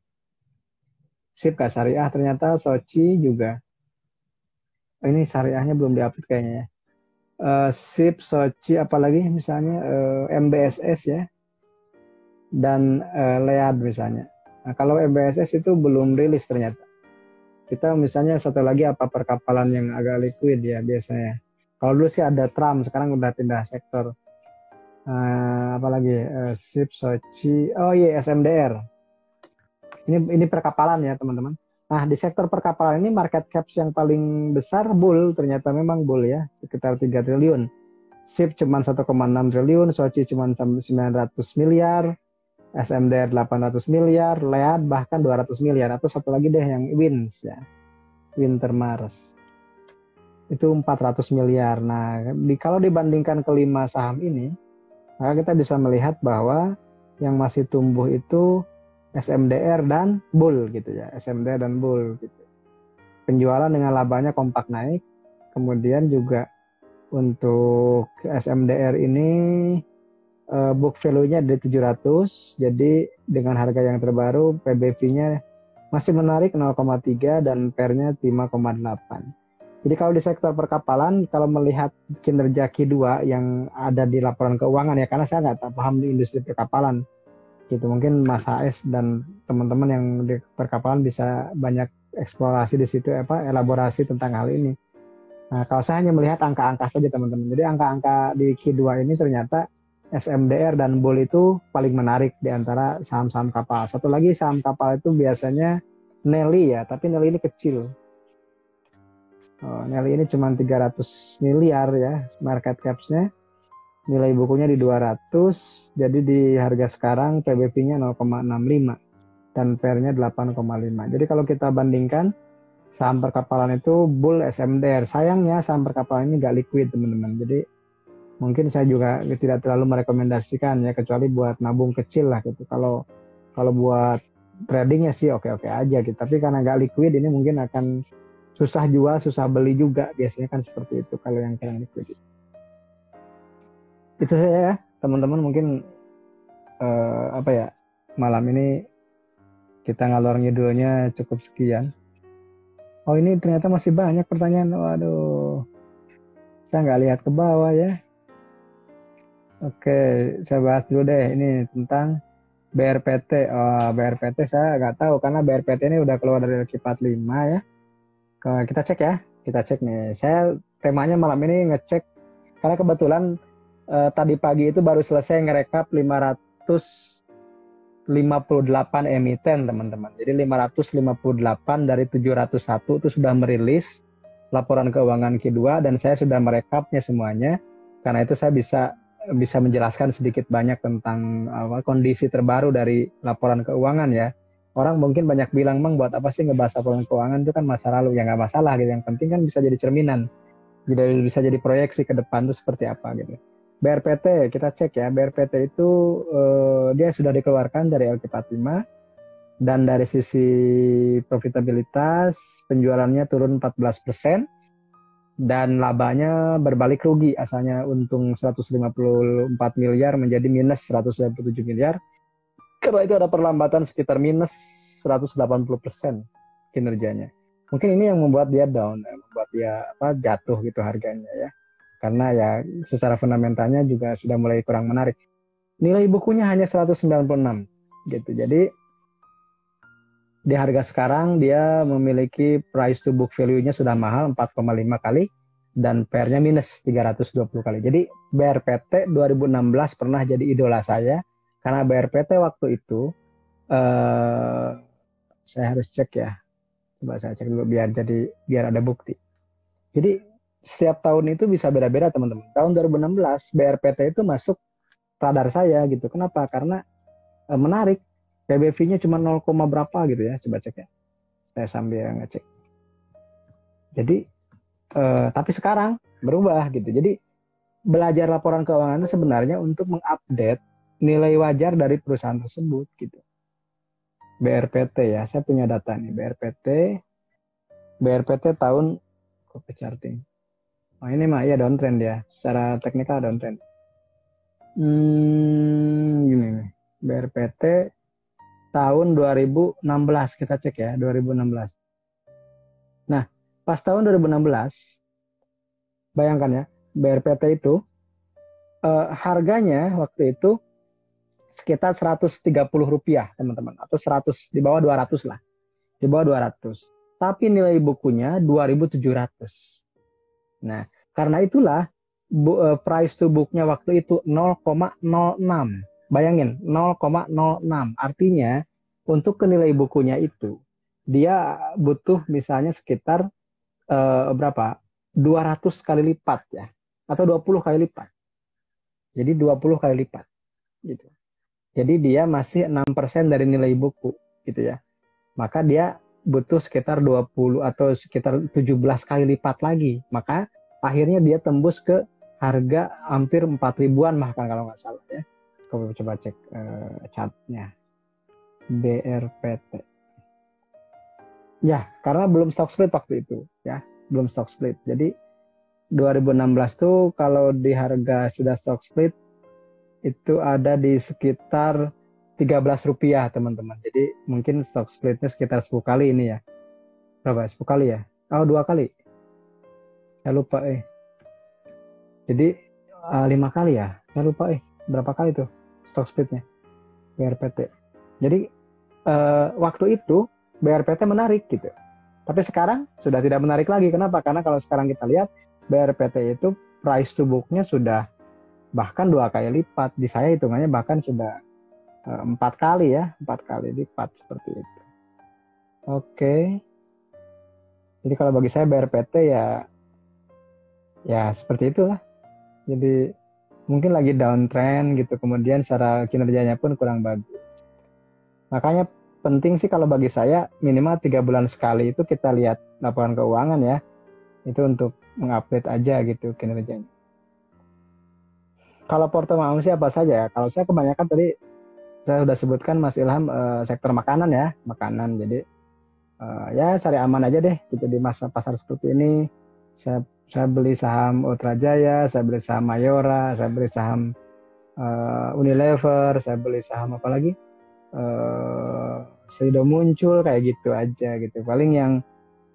Kak Syariah, ternyata Soci juga. Ini syariahnya belum diupdate kayaknya ya. SIP, Soci, apalagi misalnya MBSS ya. Dan Lead misalnya. Nah, kalau MBSS itu belum rilis ternyata. Kita misalnya satu lagi perkapalan yang agak liquid ya biasanya. Kalau dulu sih ada Trump, sekarang udah pindah sektor. Apalagi SIP, Soci, SMDR. Ini perkapalan ya teman-teman. Nah di sektor perkapalan ini market caps yang paling besar Bull, ternyata memang Bull ya, sekitar 3 triliun. SIP cuma 1,6 triliun, Soci cuma 900 miliar, SMDR 800 miliar, Lead bahkan 200 miliar, atau satu lagi deh yang Wins ya, Wintermars. Itu 400 miliar. Nah kalau dibandingkan kelima saham ini, maka kita bisa melihat bahwa yang masih tumbuh itu SMDR dan Bull gitu ya, SMDR dan Bull gitu. Penjualan dengan labanya kompak naik. Kemudian juga untuk SMDR ini book value-nya ada 700. Jadi dengan harga yang terbaru PBV-nya masih menarik 0,3 dan PER-nya 5,8. Jadi kalau di sektor perkapalan, kalau melihat kinerja Q2 yang ada di laporan keuangan ya, karena saya nggak paham di industri perkapalan gitu, mungkin Mas HS dan teman-teman yang di perkapalan bisa banyak eksplorasi di situ, elaborasi tentang hal ini. Nah, kalau saya hanya melihat angka-angka saja teman-teman. Jadi angka-angka di Q2 ini ternyata SMDR dan Bull itu paling menarik di antara saham-saham kapal. Satu lagi saham kapal itu biasanya Nelly ya, tapi Nelly ini kecil. Nelly ini cuma 300 miliar ya market capsnya. Nilai bukunya di 200, jadi di harga sekarang PBV-nya 0,65 dan PER-nya 8,5. Jadi kalau kita bandingkan saham perkapalan itu Bull SMDR. Sayangnya saham perkapalan ini nggak liquid teman-teman. Jadi mungkin saya juga tidak terlalu merekomendasikan ya, kecuali buat nabung kecil lah gitu. Kalau buat tradingnya sih oke-oke aja gitu. Tapi karena nggak liquid ini mungkin akan susah jual, susah beli juga. Biasanya kan seperti itu kalau yang kurang liquid. Itu saya ya teman-teman, mungkin malam ini kita ngalor ngidulnya cukup sekian. Oh ini ternyata masih banyak pertanyaan. Waduh, saya nggak lihat ke bawah ya. Oke, saya bahas dulu deh ini tentang BRPT. BRPT saya nggak tahu karena BRPT ini udah keluar dari LQ45 ya. Kita cek ya, kita cek nih. Saya temanya malam ini ngecek karena kebetulan tadi pagi itu baru selesai ngerekap 558 emiten teman-teman. Jadi 558 dari 701 itu sudah merilis laporan keuangan Q2 dan saya sudah merekapnya semuanya. Karena itu saya bisa menjelaskan sedikit banyak tentang kondisi terbaru dari laporan keuangan ya. Orang mungkin banyak bilang, Bang, buat apa sih ngebahas laporan keuangan, itu kan masa lalu. Ya nggak masalah gitu. Yang penting kan bisa jadi cerminan. Jadi bisa jadi proyeksi ke depan itu seperti apa gitu. BRPT, kita cek ya. BRPT itu dia sudah dikeluarkan dari LQ45 dan dari sisi profitabilitas penjualannya turun 14% dan labanya berbalik rugi. Asalnya untung 154 miliar menjadi minus 127 miliar. Karena itu ada perlambatan sekitar minus 180% kinerjanya. Mungkin ini yang membuat dia down, membuat dia jatuh gitu harganya ya. Karena ya secara fundamentalnya juga sudah mulai kurang menarik. Nilai bukunya hanya 196 gitu. Jadi di harga sekarang dia memiliki price to book value-nya sudah mahal 4,5 kali dan PER-nya minus 320 kali. Jadi BRPT 2016 pernah jadi idola saya karena BRPT waktu itu saya harus cek ya. Coba saya cek dulu biar ada bukti. Jadi setiap tahun itu bisa beda-beda teman-teman. Tahun 2016 BRPT itu masuk radar saya gitu. Kenapa? Karena menarik. PBV-nya cuma 0, berapa gitu ya. Coba cek ya. Saya sambil ngecek. Jadi tapi sekarang berubah gitu. Jadi belajar laporan keuangan itu sebenarnya untuk mengupdate nilai wajar dari perusahaan tersebut gitu. BRPT ya. Saya punya data nih. BRPT tahun copy charting. Oh ini mah ya downtrend ya, secara teknikal downtrend. Gini nih, BRPT tahun 2016 kita cek ya, 2016. Nah, pas tahun 2016, bayangkan ya, BRPT itu harganya waktu itu sekitar 130 rupiah teman-teman, atau 100 di bawah 200 lah, di bawah 200. Tapi nilai bukunya 2.700. Nah, karena itulah price to book-nya waktu itu 0,06. Bayangin, 0,06. Artinya, untuk nilai bukunya itu, dia butuh misalnya sekitar berapa? 200 kali lipat ya. Atau 20 kali lipat. Jadi 20 kali lipat. Gitu. Jadi dia masih 6% dari nilai buku. Gitu ya. Maka dia butuh sekitar 20 atau sekitar 17 kali lipat lagi. Maka akhirnya dia tembus ke harga hampir 4 ribuan bahkan kalau nggak salah ya. Coba cek chartnya. BRPT. Ya, karena belum stock split waktu itu ya. Belum stock split. Jadi 2016 tuh kalau di harga sudah stock split itu ada di sekitar 13 rupiah teman-teman. Jadi mungkin stock splitnya sekitar 10 kali ini ya. Berapa? 10 kali ya? Oh 2 kali. Saya lupa Jadi 5 kali ya? Saya lupa berapa kali tuh stock splitnya BRPT. Jadi waktu itu BRPT menarik gitu. Tapi sekarang sudah tidak menarik lagi. Kenapa? Karena kalau sekarang kita lihat BRPT itu price to book-nya sudah bahkan 2 kali lipat. Di saya hitungannya bahkan sudah 4 kali ya, 4 kali lipat seperti itu. Oke. Jadi kalau bagi saya BRPT ya seperti itulah. Jadi mungkin lagi downtrend gitu, kemudian secara kinerjanya pun kurang bagus. Makanya penting sih kalau bagi saya minimal 3 bulan sekali itu kita lihat laporan keuangan ya, itu untuk mengupdate aja gitu kinerjanya. Kalau portfolio sih apa saja ya? Kalau saya kebanyakan tadi saya sudah sebutkan Mas Ilham sektor makanan ya, makanan. Jadi ya cari aman aja deh gitu di masa pasar seperti ini. Saya beli saham Ultra Jaya, saya beli saham Mayora, saya beli saham Unilever, saya beli saham apa lagi? Seido muncul kayak gitu aja gitu. Paling yang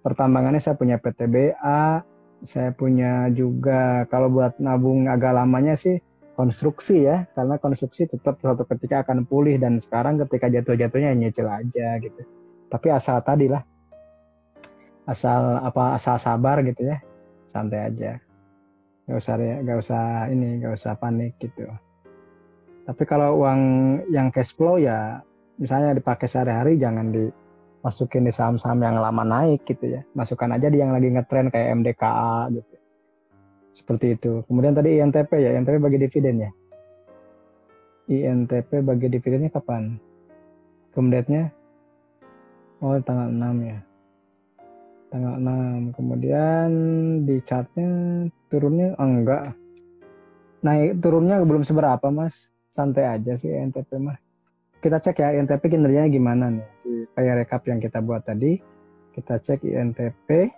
pertambangannya saya punya PTBA, saya punya juga kalau buat nabung agak lamanya sih konstruksi ya, karena konstruksi tetap suatu ketika akan pulih dan sekarang ketika jatuh-jatuhnya nyicil aja gitu. Tapi asal tadi lah, asal sabar gitu ya, santai aja, nggak usah panik gitu. Tapi kalau uang yang cash flow ya misalnya dipakai sehari-hari jangan dimasukin di saham-saham yang lama naik gitu ya. Masukkan aja di yang lagi ngetren kayak MDKA gitu. Seperti itu. Kemudian tadi INTP ya, INTP bagi dividen ya. INTP bagi dividennya kapan? Kemudiannya tanggal 6 ya. Tanggal 6. Kemudian di chartnya turunnya enggak. Naik turunnya belum seberapa Mas. Santai aja sih INTP mah. Kita cek ya INTP kinerjanya gimana nih. Kayak rekap yang kita buat tadi. Kita cek INTP.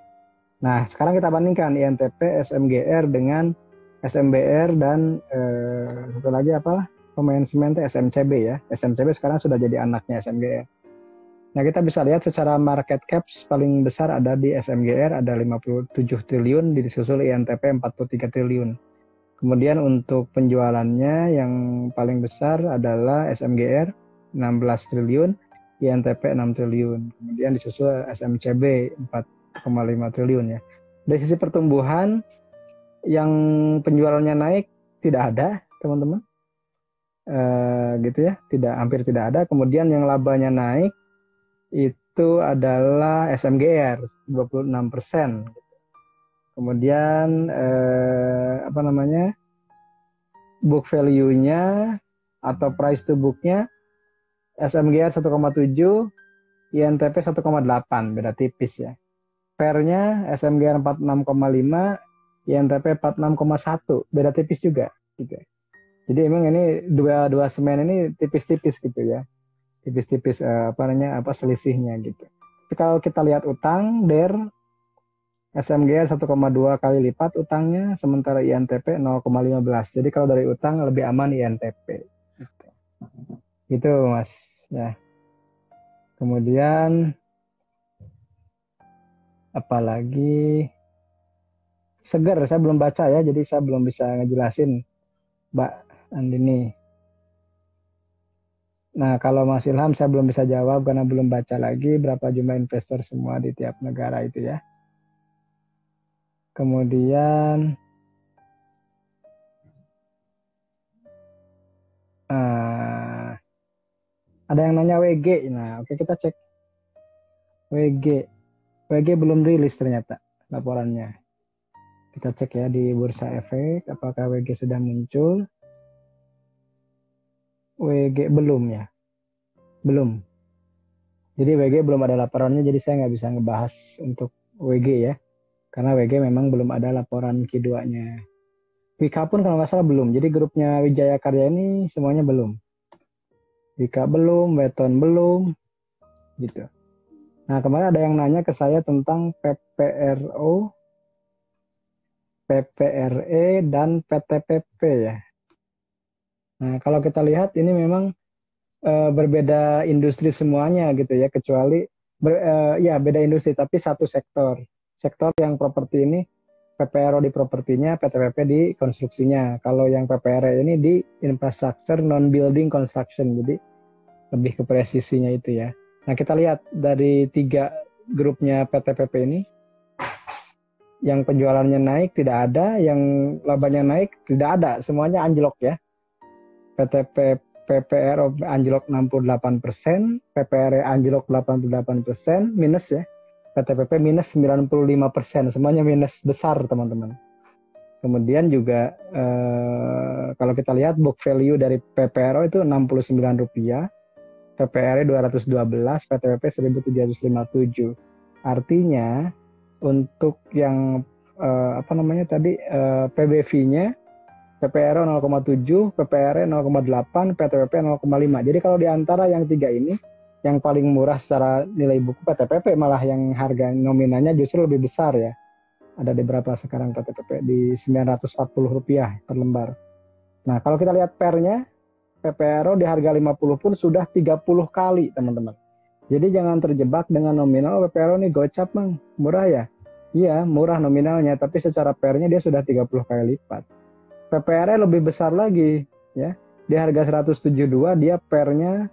Nah, sekarang kita bandingkan INTP, SMGR dengan SMBR dan satu lagi apa? Pemain semen SMCB ya. SMCB sekarang sudah jadi anaknya SMGR. Nah, kita bisa lihat secara market caps paling besar ada di SMGR ada 57 triliun, disusul INTP 43 triliun. Kemudian untuk penjualannya yang paling besar adalah SMGR 16 triliun, INTP 6 triliun. Kemudian disusul SMCB 4,5 triliun ya. Dari sisi pertumbuhan yang penjualannya naik tidak ada, teman-teman. Gitu ya, hampir tidak ada. Kemudian yang labanya naik itu adalah SMGR 26%. Kemudian book value-nya atau price to book-nya SMGR 1,7, INTP 1,8, beda tipis ya. Pair-nya SMGR 46,5, INTP 46,1, beda tipis juga gitu. Jadi emang ini dua semen ini tipis-tipis gitu ya. Tipis-tipis selisihnya gitu. Tapi kalau kita lihat utang DER SMGR 1,2 kali lipat utangnya, sementara INTP 0,15. Jadi kalau dari utang lebih aman INTP. Gitu Mas. Ya. Kemudian apalagi Seger, saya belum baca ya, jadi saya belum bisa ngejelasin Mbak Andini. Nah, kalau Mas Ilham saya belum bisa jawab karena belum baca lagi berapa jumlah investor semua di tiap negara itu ya. Kemudian ada yang nanya WG. Nah, oke kita cek WG. WG belum rilis ternyata laporannya. Kita cek ya di Bursa Efek apakah WG sudah muncul. WG belum ya. Belum. Jadi WG belum ada laporannya, jadi saya nggak bisa ngebahas untuk WG ya. Karena WG memang belum ada laporan Q2-nya. Wika pun kalau nggak salah belum. Jadi grupnya Wijaya Karya ini semuanya belum. Wika belum, Weton belum, gitu. Nah kemarin ada yang nanya ke saya tentang PPRO, PPRE, dan PTPP ya. Nah kalau kita lihat ini memang berbeda industri semuanya gitu ya, kecuali beda industri tapi satu sektor. Sektor yang properti ini PPRO di propertinya, PTPP di konstruksinya. Kalau yang PPRE ini di infrastructure non building construction. Jadi lebih ke presisinya itu ya. Nah kita lihat dari 3 grupnya PTPP ini, yang penjualannya naik tidak ada, yang labanya naik tidak ada, semuanya anjlok ya. PTP PPRO anjlok 68%, PPR anjlok 88%, minus ya. PTPP minus 95%, semuanya minus besar teman-teman. Kemudian juga kalau kita lihat book value dari PPRO itu Rp69, PPR 212, PTPP 1757. Artinya untuk yang PBV-nya PPR 0,7, PPR 0,8, PTPP 0,5. Jadi kalau di antara yang 3 ini, yang paling murah secara nilai buku PTPP, malah yang harga nominalnya justru lebih besar ya. Ada di berapa sekarang PTPP? Di Rp940 per lembar. Nah, kalau kita lihat pernya, PPRO di harga 50 pun sudah 30 kali, teman-teman. Jadi jangan terjebak dengan nominal PPRO nih gocap, Bang. Murah ya? Iya, murah nominalnya, tapi secara pernya dia sudah 30 kali lipat. PPR lebih besar lagi, ya. Di harga 172 dia pernya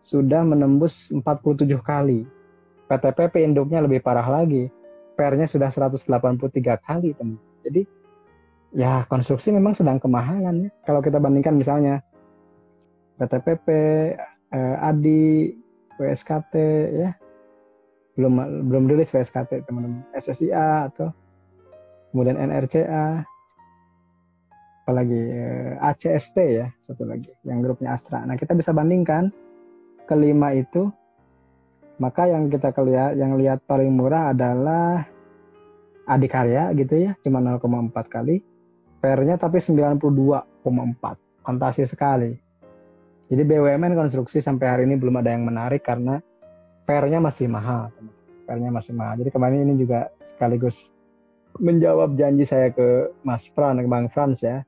sudah menembus 47 kali. PTPP induknya lebih parah lagi. pernya sudah 183 kali, teman. Jadi ya konstruksi memang sedang kemahalan ya. Kalau kita bandingkan misalnya PTPP, ADI, WSKT ya, belum rilis WSKT teman-teman, SSIA atau kemudian NRCA, apalagi ACST ya, satu lagi yang grupnya Astra. Nah kita bisa bandingkan kelima itu, maka yang kita lihat paling murah adalah Adikarya gitu ya, cuma 0,4 kali, pernya tapi 92,4, fantasi sekali. Jadi BUMN konstruksi sampai hari ini belum ada yang menarik karena pernya masih mahal, pernya masih mahal. Jadi kemarin ini juga sekaligus menjawab janji saya ke Mas Fran, ke Bang Frans ya.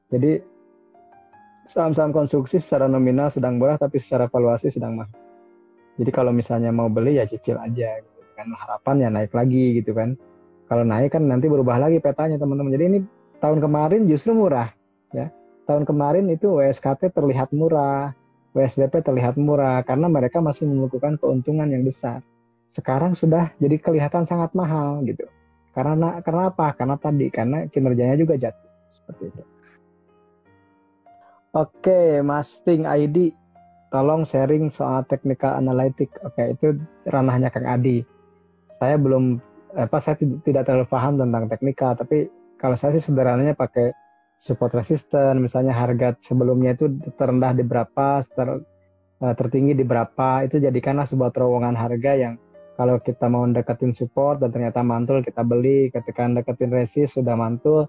Jadi saham-saham konstruksi secara nominal sedang murah, tapi secara valuasi sedang mahal. Jadi kalau misalnya mau beli ya cicil aja, gitu. Dengan harapan ya naik lagi gitu kan. Kalau naik kan nanti berubah lagi petanya teman-teman. Jadi ini tahun kemarin justru murah ya. Tahun kemarin itu WSKT terlihat murah, WSBP terlihat murah karena mereka masih membukukan keuntungan yang besar. Sekarang sudah jadi kelihatan sangat mahal gitu. Karena apa? Karena kinerjanya juga jatuh seperti itu. Oke, Mas Ting ID, tolong sharing soal technical analytic. Oke, itu ranahnya Kang Adi. Saya saya tidak terlalu paham tentang teknikal, tapi kalau saya sih sederhananya pakai support resistance, misalnya harga sebelumnya itu terendah di berapa, tertinggi di berapa, itu jadikanlah sebuah terowongan harga yang kalau kita mau deketin support dan ternyata mantul kita beli, ketika deketin resist sudah mantul,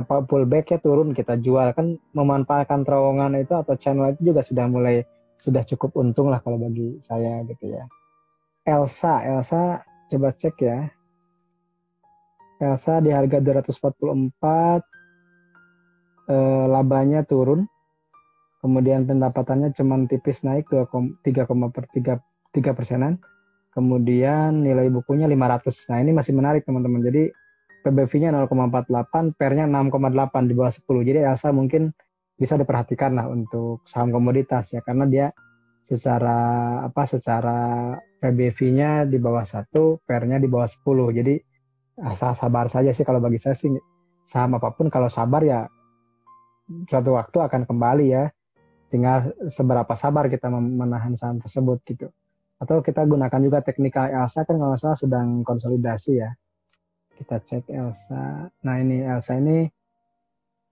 pullback ya turun kita jual, kan memanfaatkan terowongan itu atau channel itu juga sudah cukup untung lah kalau bagi saya gitu ya. Elsa coba cek ya. Elsa di harga 244, labanya turun, kemudian pendapatannya cuman tipis naik 3,3%, kemudian nilai bukunya 500. Nah ini masih menarik teman-teman. Jadi PBV-nya 0,48, pernya 6,8 di bawah 10. Jadi Elsa mungkin bisa diperhatikan lah untuk saham komoditas ya, karena dia secara PBV-nya di bawah 1, pernya di bawah 10. Jadi asal sabar saja sih kalau bagi saya sih, saham apapun kalau sabar ya suatu waktu akan kembali ya. Tinggal seberapa sabar kita menahan saham tersebut gitu. Atau kita gunakan juga teknikal Elsa, kan kalau salah sedang konsolidasi ya. Kita cek Elsa. Nah ini Elsa ini,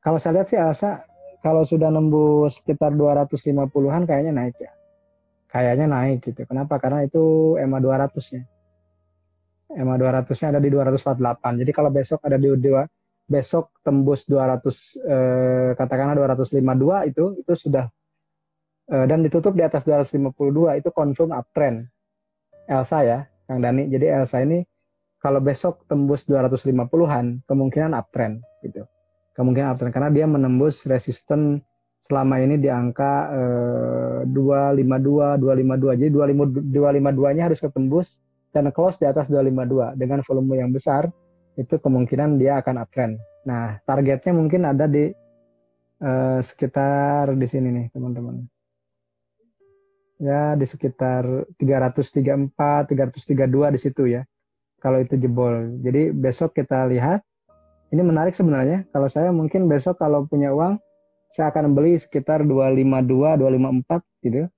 kalau saya lihat sih Elsa kalau sudah nembus sekitar 250-an kayaknya naik ya. Kayaknya naik gitu. Kenapa? Karena itu EMA 200-nya. EMA 200-nya ada di 248. Jadi kalau besok ada di besok tembus 200, katakanlah 252 itu sudah dan ditutup di atas 252, itu confirm uptrend Elsa ya Kang Dani. Jadi Elsa ini kalau besok tembus 250-an kemungkinan uptrend gitu. Kemungkinan uptrend karena dia menembus resisten selama ini di angka 252, 252. Jadi 252-nya harus ketembus dan close di atas 252 dengan volume yang besar, itu kemungkinan dia akan uptrend. Nah, targetnya mungkin ada di sekitar di sini nih, teman-teman. ya di sekitar 334, 332 di situ ya. Kalau itu jebol. Jadi besok kita lihat. Ini menarik sebenarnya. Kalau saya mungkin besok kalau punya uang, saya akan beli sekitar 252, 254 gitu.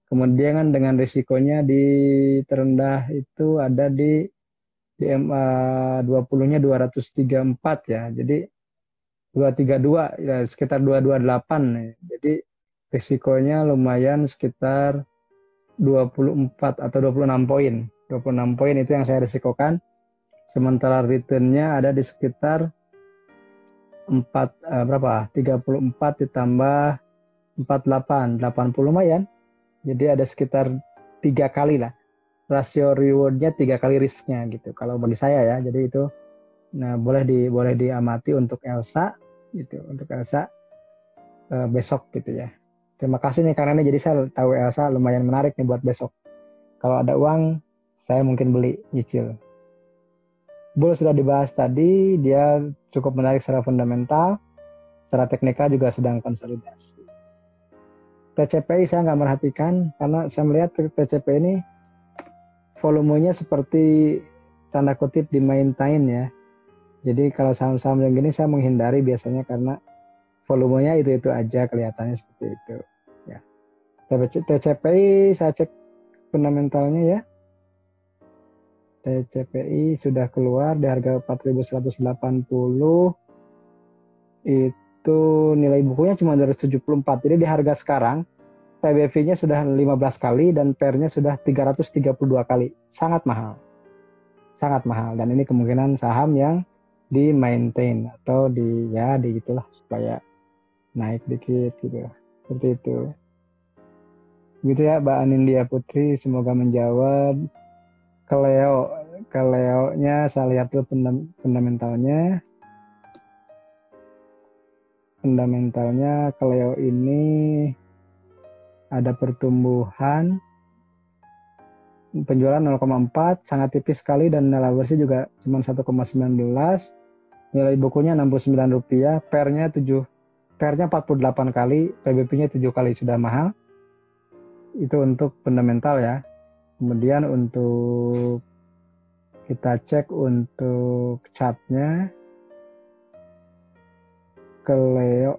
Kemudian kan dengan risikonya di terendah itu ada di MA 20-nya 234 ya. Jadi 232 ya sekitar 228 nih. Jadi risikonya lumayan sekitar 24 atau 26 poin. 26 poin itu yang saya risikokan. Sementara returnnya ada di sekitar 34 ditambah 48, 80 lumayan. Jadi ada sekitar 3 kali lah. Rasio rewardnya 3 kali risknya gitu. Kalau bagi saya ya, jadi itu. Nah boleh diamati untuk Elsa gitu. Untuk Elsa besok gitu ya. Terima kasih nih karena ini jadi saya tahu Elsa lumayan menarik nih buat besok. Kalau ada uang, saya mungkin beli nyicil. Bull sudah dibahas tadi, dia cukup menarik secara fundamental, secara teknikal juga sedang konsolidasi. TCPI saya nggak merhatikan karena saya melihat TCP ini volumenya seperti tanda kutip dimaintain ya. Jadi kalau saham-saham yang gini saya menghindari biasanya karena volumenya itu aja kelihatannya seperti itu. Ya. TCPI saya cek fundamentalnya ya. TCPI sudah keluar di harga 4.180, itu nilai bukunya cuma 274. Jadi di harga sekarang PBV-nya sudah 15 kali dan PER-nya sudah 332 kali. Sangat mahal. Sangat mahal dan ini kemungkinan saham yang di maintain atau di gitulah supaya naik dikit gitu. Seperti itu. Gitu ya Mbak Anindya Putri, semoga menjawab. Keleo-nya saya lihat dulu fundamentalnya. Fundamentalnya Keleo ini ada pertumbuhan penjualan 0,4 sangat tipis sekali dan nilai bersih juga cuma 1,19, nilai bukunya Rp69, PER-nya 48 kali, PBP-nya 7 kali, sudah mahal. Itu untuk fundamental ya. Kemudian untuk kita cek untuk chartnya, Keleo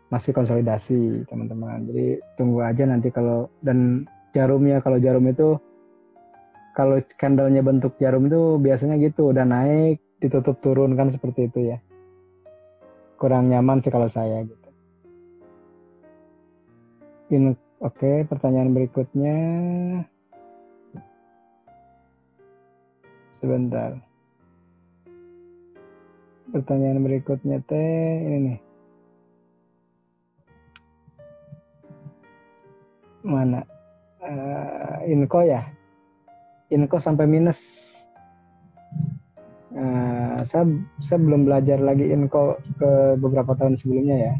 masih konsolidasi teman-teman. Jadi tunggu aja nanti kalau dan jarumnya, kalau jarum itu kalau candlenya bentuk jarum itu biasanya gitu udah naik ditutup turun kan seperti itu ya. Kurang nyaman sih kalau saya gitu. Oke, pertanyaan berikutnya. Sebentar. Pertanyaan berikutnya ini nih. Mana? Inco ya. Inco sampai minus. Saya belum belajar lagi Inco ke beberapa tahun sebelumnya ya.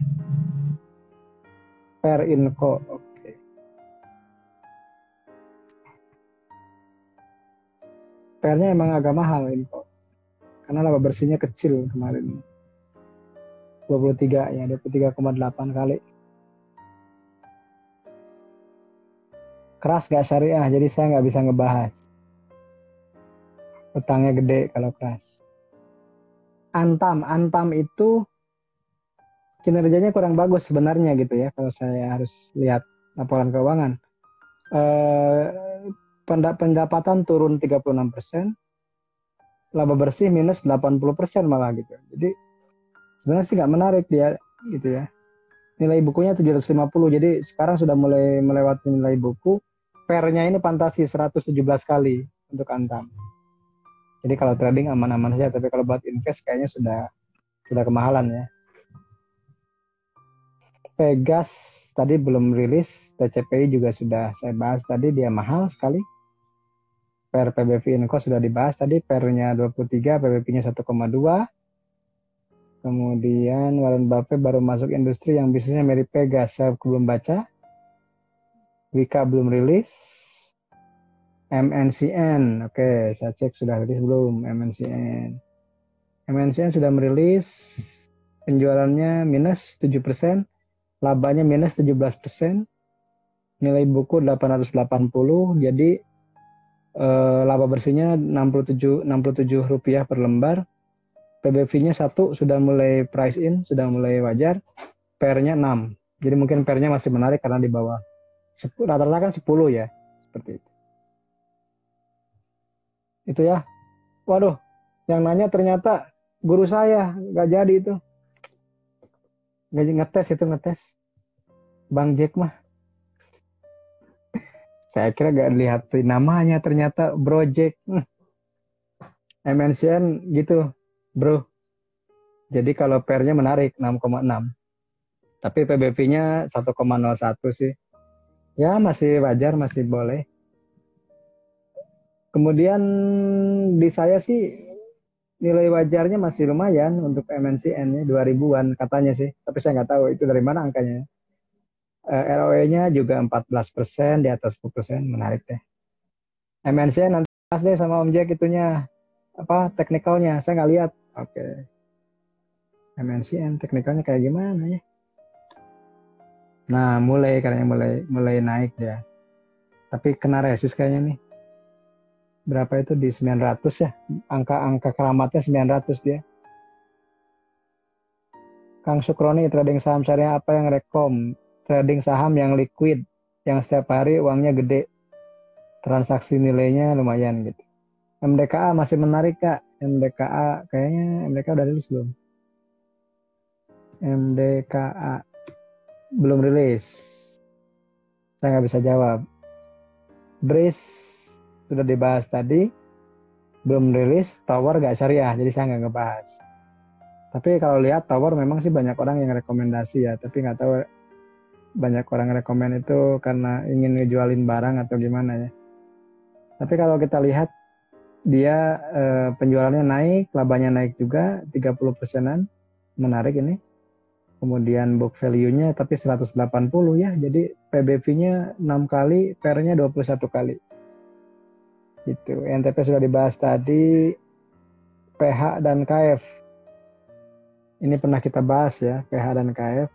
Per Inco. Oke. Per-nya emang agak mahal Inco. Karena laba bersihnya kecil kemarin. 23 ya, 23,8 kali. Keras gak syariah, jadi saya nggak bisa ngebahas. Utangnya gede kalau keras. Antam itu kinerjanya kurang bagus sebenarnya gitu ya, kalau saya harus lihat laporan keuangan. Pendapatan turun 36%, laba bersih minus 80% malah gitu. Jadi sebenarnya sih nggak menarik dia gitu ya. Nilai bukunya 750, jadi sekarang sudah mulai melewati nilai buku. PER-nya ini fantasi 117 kali untuk Antam. Jadi kalau trading aman-aman saja, tapi kalau buat invest kayaknya sudah kemahalan ya. Pegas tadi belum rilis, TCPI juga sudah saya bahas tadi, dia mahal sekali. Per PBV Inco sudah dibahas tadi, PER-nya 23, PBV-nya 1,2. Kemudian Warren Buffett baru masuk industri yang bisnisnya mirip Pegas, saya belum baca. Wika belum rilis. MNCN, oke, saya cek sudah rilis belum MNCN. MNCN sudah merilis, penjualannya minus 7%, labanya minus 17%. nilai buku 880, jadi laba bersihnya 67 rupiah per lembar. PBV-nya 1 sudah mulai price in, sudah mulai wajar. PR-nya 6. Jadi mungkin PR-nya masih menarik karena di bawah. Rata-rata kan 10 ya. Seperti itu. Itu ya. Waduh, yang nanya ternyata guru saya. Nggak jadi itu. Nggak ngetes itu, ngetes. Bang Jack mah. Saya kira nggak lihat namanya, ternyata Bro Jack. MNCN gitu, bro. Jadi kalau PR-nya menarik 6,6. Tapi PBV-nya 1,01 sih. Ya masih wajar, masih boleh. Kemudian di saya sih nilai wajarnya masih lumayan untuk MNCN-nya 2000-an katanya sih. Tapi saya nggak tahu itu dari mana angkanya. ROE-nya juga 14%, di atas 10%, menarik deh. MNCN nanti pas deh sama Om Jack itunya, apa teknikalnya, saya nggak lihat. Oke. MNCN teknikalnya kayak gimana ya? Nah, mulai kayaknya mulai naik dia. Tapi kena resist kayaknya nih. Berapa itu di 900 ya? Angka keramatnya 900 dia. Kang Sukroni, trading saham syariah apa yang rekom? Trading saham yang liquid, yang setiap hari uangnya gede. Transaksi nilainya lumayan gitu. MDKA masih menarik, Kak. MDKA kayaknya MDKA udah rilis belum? MDKA belum rilis. Saya nggak bisa jawab. Brace sudah dibahas tadi, belum rilis. Tower gak syariah, jadi saya nggak ngebahas. Tapi kalau lihat Tower memang sih banyak orang yang rekomendasi ya, tapi nggak tahu banyak orang rekomend itu karena ingin ngejualin barang atau gimana ya. Tapi kalau kita lihat dia penjualannya naik, labanya naik juga 30%-an, menarik ini. Kemudian book value-nya tapi 180 ya, jadi PBV-nya 6 kali, PR-nya 21 kali. Gitu. NTP sudah dibahas tadi, PH dan KF. Ini pernah kita bahas ya, PH dan KF.